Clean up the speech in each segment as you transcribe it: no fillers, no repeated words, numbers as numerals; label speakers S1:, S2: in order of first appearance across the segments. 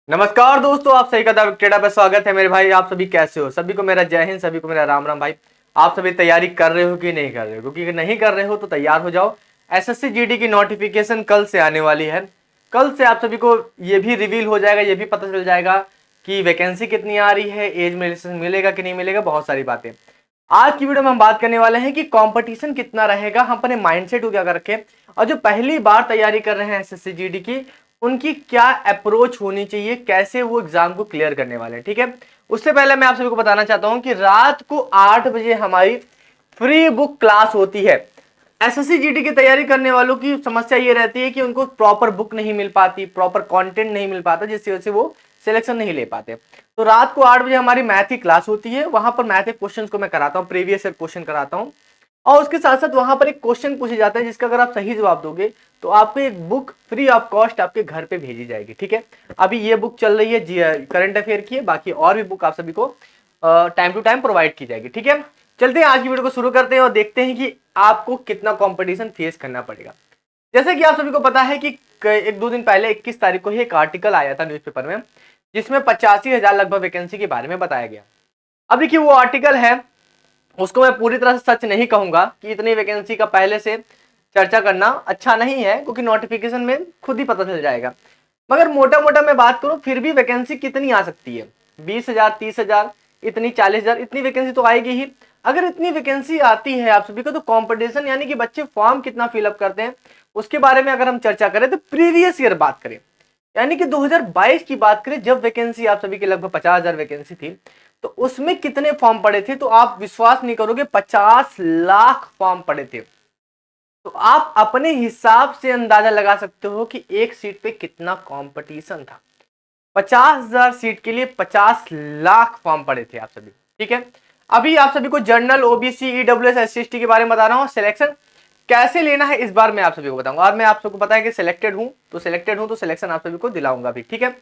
S1: नमस्कार दोस्तों, आप सही कदम टेढ़ा पे स्वागत है मेरे भाई। आप सभी कैसे हो? सभी को मेरा जय हिंद, सभी को मेरा राम राम भाई। आप सभी तैयारी कर रहे हो कि नहीं कर रहे हो? क्योंकि अगर नहीं कर रहे हो तो तैयार हो जाओ। एसएससी जीडी की नोटिफिकेशन कल से आने वाली है। कल से आप सभी को ये भी रिवील हो जाएगा, ये भी पता चल जाएगा कि वैकेंसी कितनी आ रही है, एज में मिलेगा कि नहीं मिलेगा, बहुत सारी बातें। आज की वीडियो में हम बात करने वाले हैं कि कंपटीशन कितना रहेगा, हम अपने माइंडसेट को क्या कर रखें, और जो पहली बार तैयारी कर रहे हैं एसएससी जीडी की, उनकी क्या अप्रोच होनी चाहिए, कैसे वो एग्जाम को क्लियर करने वाले हैं। ठीक है, उससे पहले मैं आप सभी को बताना चाहता हूं कि रात को 8 बजे हमारी फ्री बुक क्लास होती है। एसएससी जीडी की तैयारी करने वालों की समस्या ये रहती है कि उनको प्रॉपर बुक नहीं मिल पाती, प्रॉपर कंटेंट नहीं मिल पाता, जिसकी वजह से वो सिलेक्शन नहीं ले पाते। तो रात को 8 बजे हमारी मैथ की क्लास होती है, वहां पर मैथ के क्वेश्चन को मैं कराता हूँ, प्रीवियस ईयर क्वेश्चन कराता हूँ। और उसके साथ साथ वहां पर एक क्वेश्चन पूछे जाता है जिसका अगर आप सही जवाब दोगे तो आपको एक बुक फ्री ऑफ कॉस्ट आपके घर पे भेजी जाएगी। ठीक है, अभी ये बुक चल रही है करंट अफेयर की है, बाकी और भी बुक आप सभी को टाइम टू टाइम प्रोवाइड की जाएगी। ठीक है, चलते हैं आज की वीडियो को शुरू करते हैं और देखते हैं कि आपको कितना कंपटीशन फेस करना पड़ेगा। जैसे कि आप सभी को पता है कि एक दो दिन पहले 21 तारीख को ही एक आर्टिकल आया था न्यूज़पेपर में, जिसमें 85,000 लगभग वैकेंसी के बारे में बताया गया। अब देखिए वो आर्टिकल है, उसको मैं पूरी तरह से सच नहीं कहूंगा कि इतनी वैकेंसी का पहले से चर्चा करना अच्छा नहीं है, क्योंकि नोटिफिकेशन में खुद ही पता चल जाएगा। मगर मोटा मोटा मैं बात करूं, फिर भी वैकेंसी कितनी आ सकती है? 20,000, 30,000, इतनी 40,000, इतनी वैकेंसी तो आएगी ही। अगर इतनी वैकेंसी आती है आप सभी को, तो कॉम्पिटिशन यानी कि बच्चे फॉर्म कितना फिलअप करते हैं उसके बारे में अगर हम चर्चा करें, तो प्रीवियस ईयर बात करें, यानी कि 2022 की बात करें, जब वैकेंसी आप सभी की लगभग 50,000 वैकेंसी थी, तो उसमें कितने फॉर्म पड़े थे? तो आप विश्वास नहीं करोगे, 50 लाख फॉर्म पड़े थे। तो आप अपने हिसाब से अंदाजा लगा सकते हो कि एक सीट पे कितना कंपटीशन था। 50,000 सीट के लिए 50 लाख फॉर्म पड़े थे आप सभी। ठीक है, अभी आप सभी को जनरल, ओबीसी, ईडब्ल्यूएस, एससी/एसटी के बारे में बता रहा हूं। सिलेक्शन कैसे लेना है इस बार मैं आप सभी को बताऊंगा, और मैं आप सबको पता है कि सिलेक्टेड हूं तो सिलेक्शन आप सभी को दिलाऊंगा भी। ठीक है,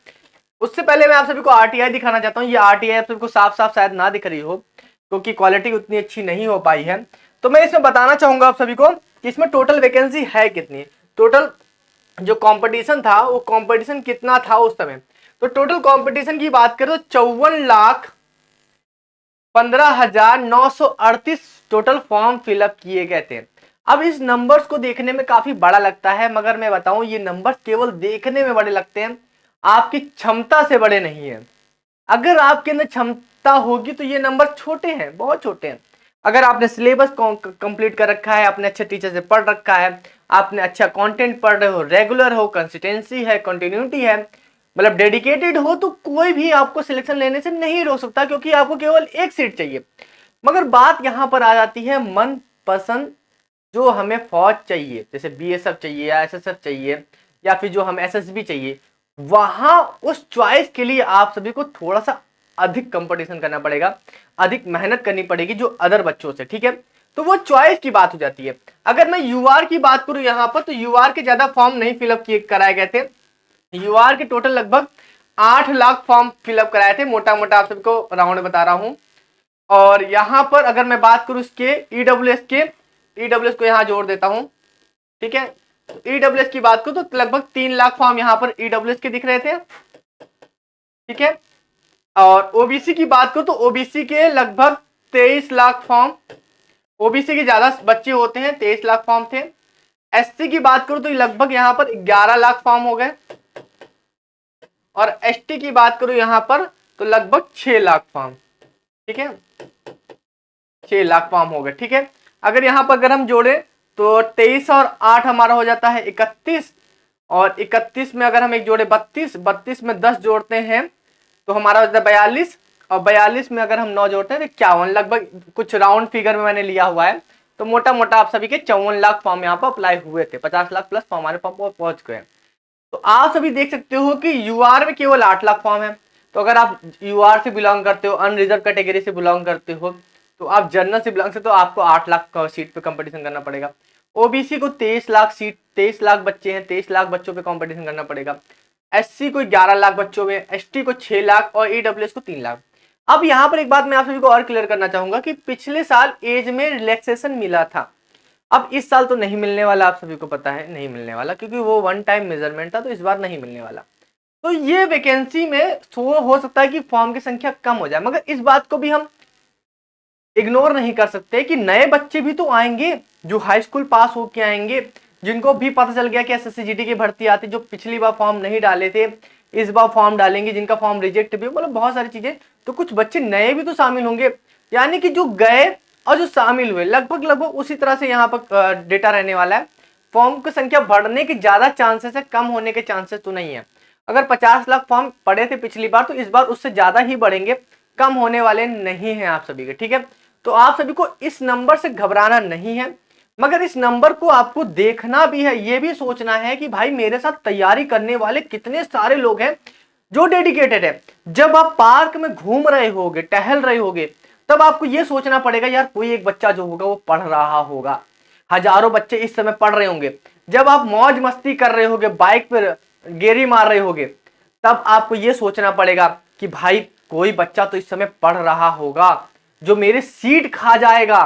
S1: उससे पहले मैं आप सभी को आरटीआई दिखाना चाहता हूँ। ये आरटीआई आप सभी को साफ साफ शायद ना दिख रही हो, क्योंकि क्वालिटी उतनी अच्छी नहीं हो पाई है। तो मैं इसमें बताना चाहूंगा आप सभी को कि इसमें टोटल वैकेंसी है कितनी, टोटल जो कंपटीशन था वो कंपटीशन कितना था उस समय। तो टोटल कंपटीशन की बात करें तो 54,15,938 टोटल फॉर्म फिलअप किए गए थे। अब इस नंबर्स को देखने में काफी बड़ा लगता है, मगर मैं बताऊं ये नंबर्स केवल देखने में बड़े लगते हैं, आपकी क्षमता से बड़े नहीं है। अगर आपके अंदर क्षमता होगी तो ये नंबर छोटे हैं, बहुत छोटे हैं। अगर आपने सिलेबस कंप्लीट कर रखा है, आपने अच्छे टीचर से पढ़ रखा है, आपने अच्छा कंटेंट पढ़ रहे हो, रेगुलर हो, कंसिस्टेंसी है, कंटिन्यूटी है, मतलब डेडिकेटेड हो, तो कोई भी आपको सिलेक्शन लेने से नहीं रोक सकता, क्योंकि आपको केवल एक सीट चाहिए। मगर बात यहां पर आ जाती है मन पसंद, जो हमें फौज चाहिए, जैसे बीएसएफ चाहिए या एसएसएफ चाहिए, या फिर जो हम एसएसबी चाहिए, वहां उस चॉइस के लिए आप सभी को थोड़ा सा अधिक कंपटीशन करना पड़ेगा, अधिक मेहनत करनी पड़ेगी जो अदर बच्चों से। ठीक है, तो वो चॉइस की बात हो जाती है। अगर मैं यूआर की बात करूं यहां पर, तो यूआर के ज्यादा फॉर्म नहीं फिलअप किए कराए गए थे। यूआर के टोटल लगभग 8 लाख फॉर्म फिलअप कराए थे, मोटा मोटा आप सबको राउंड बता रहा हूं। और यहां पर अगर मैं बात करूं इसके ईडब्ल्यूएस को यहां जोड़ देता हूं। ठीक है, ईडब्ल्यूएस की बात करूं तो लगभग 3 लाख फॉर्म यहां पर ईडब्ल्यूएस के दिख रहे थे। ठीक है, और ओबीसी की बात करूं तो ओबीसी के लगभग 23 लाख फॉर्म, ओबीसी के ज्यादा बच्चे होते हैं, 23 लाख फॉर्म थे। एससी की बात करूं तो लगभग यहां पर 11 लाख फॉर्म हो गए, और एसटी की बात करूं यहां पर तो लगभग 6 लाख फॉर्म। ठीक है, 6 लाख फॉर्म हो गए। ठीक है, अगर यहां पर अगर हम जोड़े तो 23 और 8 हमारा हो जाता है 31, और 31 में अगर हम एक जोड़े 32, 32 में 10 जोड़ते हैं तो हमारा हो जाता है 42, और 42 में अगर हम 9 जोड़ते हैं तो 51, लगभग कुछ राउंड फिगर में मैंने लिया हुआ है। तो मोटा मोटा आप सभी के 54 लाख फॉर्म यहाँ पर अप्लाई हुए थे, 50 लाख प्लस फॉर्म हमारे फॉर्म पहुंच गए। तो आप सभी देख सकते हो कि यूआर में केवल 8 लाख फॉर्म है। तो अगर आप यूआर से बिलोंग करते हो, अनरिजर्व कैटेगरी से बिलोंग करते हो, तो आप जनरल से बिलोंग से, तो आपको 8 लाख सीट पे कंपटीशन करना पड़ेगा। ओबीसी को 23 लाख सीट, 23 लाख बच्चे हैं, 23 लाख बच्चों पे कंपटीशन करना पड़ेगा। एससी को 11 लाख बच्चों में, एसटी को 6 लाख और ईडब्ल्यूएस को 3 लाख। अब यहां पर एक बात मैं आप सभी को और क्लियर करना चाहूंगा कि पिछले साल एज में रिलैक्सेशन मिला था, अब इस साल तो नहीं मिलने वाला, आप सभी को पता है नहीं मिलने वाला, क्योंकि वो वन टाइम मेजरमेंट था, तो इस बार नहीं मिलने वाला। तो ये वैकेंसी में हो सकता है कि फॉर्म की संख्या कम हो जाए, मगर इस बात को भी हम इग्नोर नहीं कर सकते कि नए बच्चे भी तो आएंगे जो हाई स्कूल पास होके आएंगे, जिनको भी पता चल गया कि एसएससी जीडी की भर्ती आती, जो पिछली बार फॉर्म नहीं डाले थे इस बार फॉर्म डालेंगे, जिनका फॉर्म रिजेक्ट भी, मतलब बहुत सारी चीजें, तो कुछ बच्चे नए भी तो शामिल होंगे। यानी कि जो गए और जो शामिल हुए लगभग लगभग उसी तरह से यहाँ पर डेटा रहने वाला है। फॉर्म की संख्या बढ़ने के ज्यादा चांसेस है, कम होने के चांसेस तो नहीं है। अगर 50 लाख फॉर्म पड़े थे पिछली बार, तो इस बार उससे ज्यादा ही बढ़ेंगे, कम होने वाले नहीं है आप सभी के, ठीक है। तो आप सभी को इस नंबर से घबराना नहीं है, मगर इस नंबर को आपको देखना भी है, ये भी सोचना है कि भाई मेरे साथ तैयारी करने वाले कितने सारे लोग हैं जो डेडिकेटेड है। जब आप पार्क में घूम रहे होगे, टहल रहे होगे, तब आपको यह सोचना पड़ेगा यार कोई एक बच्चा जो होगा वो पढ़ रहा होगा, हजारों बच्चे इस समय पढ़ रहे होंगे। जब आप मौज मस्ती कर रहे होगे, बाइक पर गेरी मार रहे होगे, तब आपको यह सोचना पड़ेगा कि भाई कोई बच्चा तो इस समय पढ़ रहा होगा जो मेरी सीट खा जाएगा।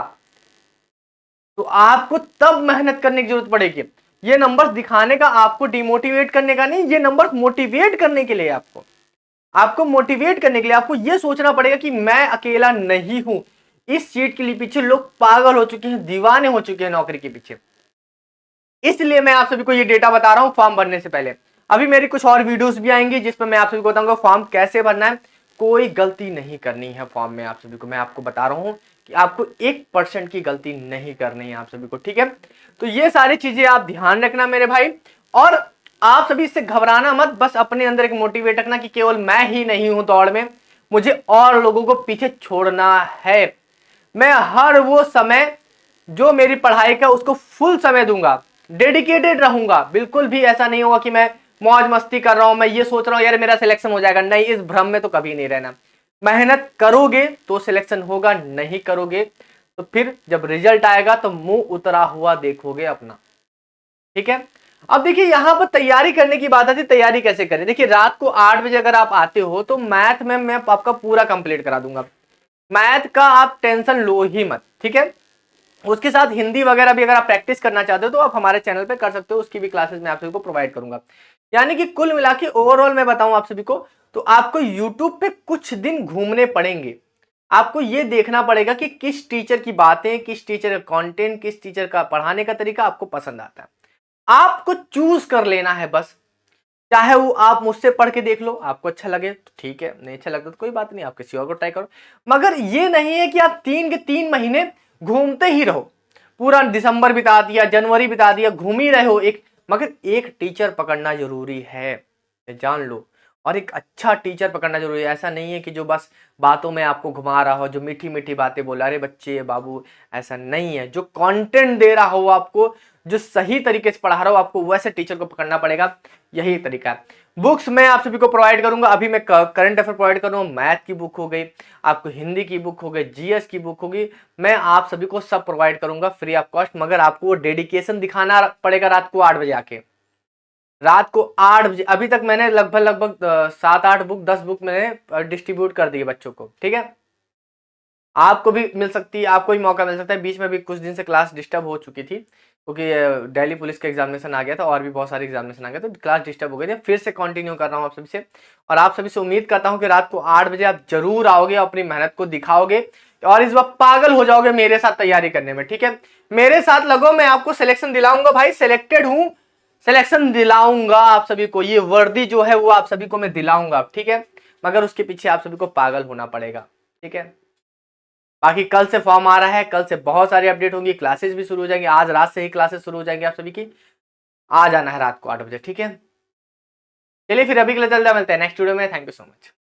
S1: तो आपको तब मेहनत करने की जरूरत पड़ेगी। ये नंबर्स दिखाने का आपको डिमोटिवेट करने का नहीं, ये नंबर्स मोटिवेट करने के लिए, आपको मोटिवेट करने के लिए आपको यह सोचना पड़ेगा कि मैं अकेला नहीं हूं। इस सीट के लिए पीछे लोग पागल हो चुके हैं, दीवाने हो चुके हैं नौकरी के पीछे। इसलिए मैं आप सभी को ये डेटा बता रहा हूं फॉर्म भरने से पहले। अभी मेरी कुछ और वीडियोस भी आएंगी जिसमें मैं आप सभी को बताऊंगा फॉर्म कैसे भरना है। कोई गलती नहीं करनी है फॉर्म में, आप सभी को मैं आपको बता रहा हूं कि आपको 1% की गलती नहीं करनी है आप सभी को, ठीक है। तो ये सारी चीजें आप ध्यान रखना मेरे भाई, और आप सभी इससे घबराना मत, बस अपने अंदर एक मोटिवेट रखना कि केवल मैं ही नहीं हूं दौड़ में, मुझे और लोगों को पीछे छोड़ना है। मैं हर वो समय जो मेरी पढ़ाई का उसको फुल समय दूंगा, डेडिकेटेड रहूंगा। बिल्कुल भी ऐसा नहीं होगा कि मैं मौज मस्ती कर रहा हूं, मैं ये सोच रहा हूं यार मेरा सिलेक्शन हो जाएगा, नहीं, इस भ्रम में तो कभी नहीं रहना। मेहनत करोगे तो सिलेक्शन होगा, नहीं करोगे तो फिर जब रिजल्ट आएगा तो मुंह उतरा हुआ देखोगे अपना, ठीक है। अब देखिए यहां पर तैयारी करने की बात आती है, तैयारी कैसे करें। देखिए रात को 8 बजे अगर आप आते हो तो मैथ में मैं आपका पूरा कंप्लीट करा दूंगा, मैथ का आप टेंशन लो ही मत, ठीक है। उसके साथ हिंदी वगैरह भी अगर आप प्रैक्टिस करना चाहते हो तो आप हमारे चैनल पे कर सकते हो, उसकी भी क्लासेस मैं आप सभी को प्रोवाइड करूंगा। यानी कि कुल मिला के ओवरऑल मैं बताऊं आप सभी को, तो आपको यूट्यूब पे कुछ दिन घूमने पड़ेंगे। आपको ये देखना पड़ेगा कि किस टीचर की बातें, किस टीचर का कंटेंट, किस टीचर का पढ़ाने का तरीका आपको पसंद आता है। आपको चूज कर लेना है बस, चाहे वो आप मुझसे पढ़ के देख लो, आपको अच्छा लगे तो ठीक है, नहीं अच्छा लगता तो कोई बात नहीं, आप किसी और को ट्राई करो। मगर ये नहीं है कि आप 3 के 3 महीने घूमते ही रहो, पूरा दिसंबर बिता दिया, जनवरी बिता दिया, घूम ही रहे हो मगर एक टीचर पकड़ना जरूरी है, जान लो। और एक अच्छा टीचर पकड़ना जरूरी है, ऐसा नहीं है कि जो बस बातों में आपको घुमा रहा हो, जो मीठी मीठी बातें बोला, अरे बच्चे बाबू, ऐसा नहीं है। जो कंटेंट दे रहा हो आपको, जो सही तरीके से पढ़ा रहा हो, आपको वैसे टीचर को पकड़ना पड़ेगा, यही तरीका है। बुक्स मैं आप सभी को प्रोवाइड करूंगा, अभी मैं करंट अफेयर प्रोवाइड कर रहा हूँ, मैथ की बुक हो गई, आपको हिंदी की बुक हो गई, जीएस की बुक होगी, मैं आप सभी को सब प्रोवाइड करूंगा फ्री ऑफ कॉस्ट। मगर आपको वो डेडिकेशन दिखाना पड़ेगा रात को 8 बजे आके, रात को 8 बजे। अभी तक मैंने लगभग 7-8 बुक 10 बुक मैंने डिस्ट्रीब्यूट कर दी है बच्चों को, ठीक है। आपको भी मिल सकती है, आपको भी मौका मिल सकता है। बीच में भी कुछ दिन से क्लास डिस्टर्ब हो चुकी थी क्योंकि दिल्ली पुलिस का एग्जामिनेशन आ गया था और भी बहुत सारे एग्जामिनेशन आ गए, तो क्लास डिस्टर्ब हो गई थी। फिर से कंटिन्यू कर रहा हूँ आप सभी से, और आप सभी से उम्मीद करता हूँ कि रात को 8 बजे आप जरूर आओगे, अपनी मेहनत को दिखाओगे और इस बार पागल हो जाओगे मेरे साथ तैयारी करने में, ठीक है। मेरे साथ लगो, मैं आपको सिलेक्शन दिलाऊंगा भाई, सिलेक्टेड हूं, सिलेक्शन दिलाऊंगा आप सभी को, ये वर्दी जो है वो आप सभी को मैं दिलाऊंगा, ठीक है। मगर उसके पीछे आप सभी को पागल होना पड़ेगा, ठीक है। बाकी कल से फॉर्म आ रहा है, कल से बहुत सारी अपडेट होंगी, क्लासेस भी शुरू हो जाएंगी, आज रात से ही क्लासेस शुरू हो जाएंगी आप सभी की। आ जाना है रात को 8 बजे, ठीक है। चलिए फिर अभी के लिए चलते हैं, मिलते हैं नेक्स्ट वीडियो में। Thank you so much.